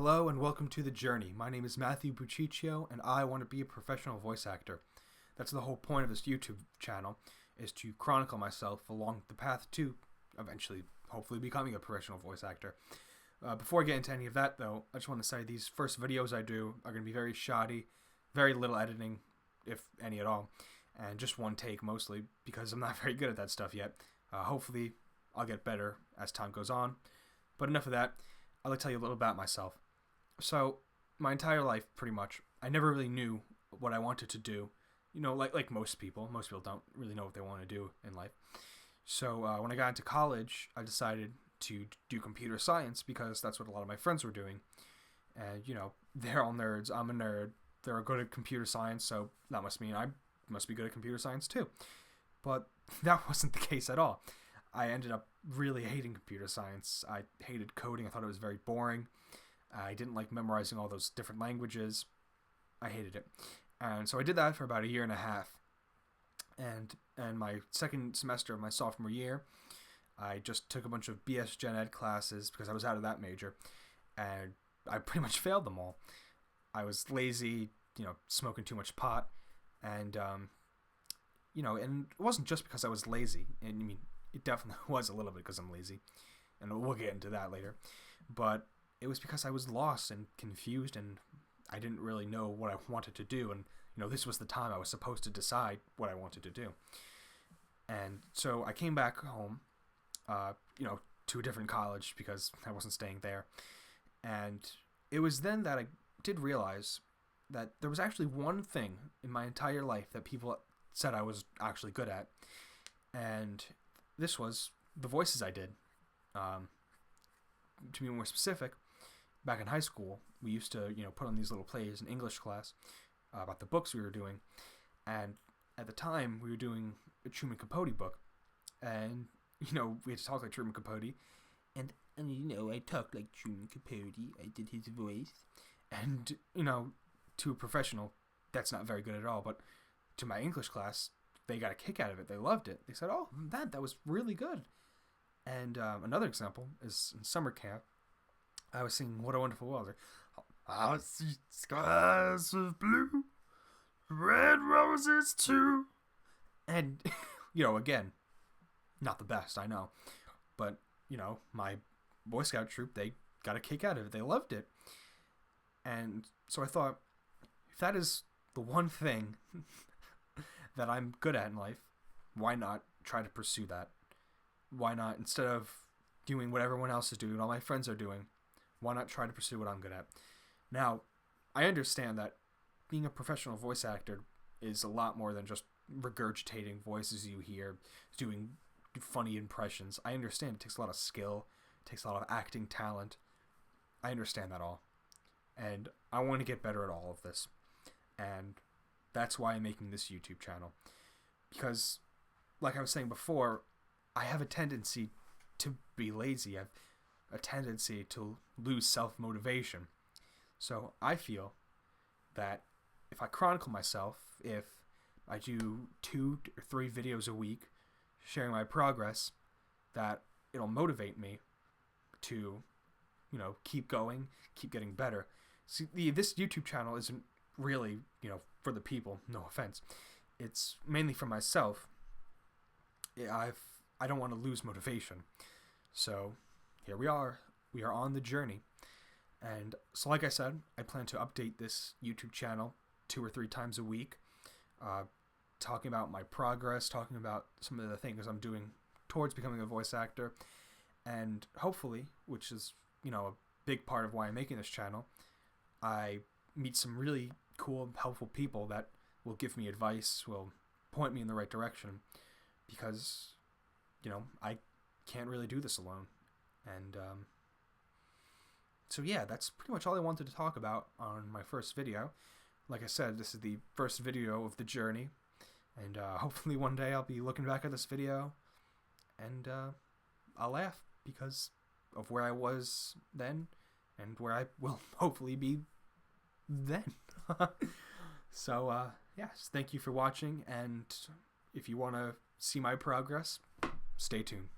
Hello and welcome to The Journey. My name is Matthew Buciccio and I want to be a professional voice actor. That's the whole point of this YouTube channel, is to chronicle myself along the path to eventually, hopefully, becoming a professional voice actor. Before I get into any of that, though, I just want to say these first videos I do are going to be very shoddy, very little editing, if any at all, and just one take mostly, because I'm not very good at that stuff yet. Hopefully, I'll get better as time goes on. But enough of that. I'll tell you a little about myself. So, my entire life, pretty much, I never really knew what I wanted to do. You know, like most people don't really know what they want to do in life. So, when I got into college, I decided to do computer science because that's what a lot of my friends were doing. And, you know, they're all nerds. I'm a nerd. They're good at computer science, so that must mean I must be good at computer science too. But that wasn't the case at all. I ended up really hating computer science. I hated coding. I thought it was very boring. I didn't like memorizing all those different languages. I hated it. And so I did that for about a year and a half. And my second semester of my sophomore year, I just took a bunch of BS Gen Ed classes because I was out of that major. And I pretty much failed them all. I was lazy, smoking too much pot. And, and it wasn't just because I was lazy. And I mean, it definitely was a little bit because I'm lazy, and we'll get into that later. But it was because I was lost and confused, and I didn't really know what I wanted to do. And this was the time I was supposed to decide what I wanted to do. And so I came back home, to a different college because I wasn't staying there. And it was then that I did realize that there was actually one thing in my entire life that people said I was actually good at, and this was the voices I did. To be more specific, back in high school, we used to, put on these little plays in English class about the books we were doing. And at the time, we were doing a Truman Capote book. And, we had to talk like Truman Capote. And I talked like Truman Capote. I did his voice. And, to a professional, that's not very good at all. But to my English class, they got a kick out of it. They loved it. They said, "Oh, that was really good." And another example is in summer camp. I was singing "What a Wonderful World." I see skies of blue, red roses too. And, again, not the best, I know. But, my Boy Scout troop, they got a kick out of it. They loved it. And so I thought, if that is the one thing that I'm good at in life, why not try to pursue that? Why not, instead of doing what everyone else is doing, all my friends are doing, why not try to pursue what I'm good at? Now, I understand that being a professional voice actor is a lot more than just regurgitating voices you hear, doing funny impressions. I understand it takes a lot of skill, it takes a lot of acting talent. I understand that all. And I want to get better at all of this. And that's why I'm making this YouTube channel. Because, like I was saying before, I have a tendency to be lazy. I have a tendency to lose self-motivation. So I feel that if I chronicle myself, if I do 2 or 3 videos a week sharing my progress, that it'll motivate me to, keep going, keep getting better. See, this YouTube channel isn't really, for the people, no offense. It's mainly for myself. I don't want to lose motivation. So here we are. We are on the journey. And so like I said, I plan to update this YouTube channel 2 or 3 times a week, talking about my progress, talking about some of the things I'm doing towards becoming a voice actor. And hopefully, which is, a big part of why I'm making this channel, I meet some really cool, helpful people that will give me advice, will point me in the right direction, because, I can't really do this alone. And so yeah, that's pretty much all I wanted to talk about on my first video. Like I said, this is the first video of the journey, and hopefully one day I'll be looking back at this video and I'll laugh because of where I was then and where I will hopefully be then. So yes, thank you for watching, and if you want to see my progress, stay tuned.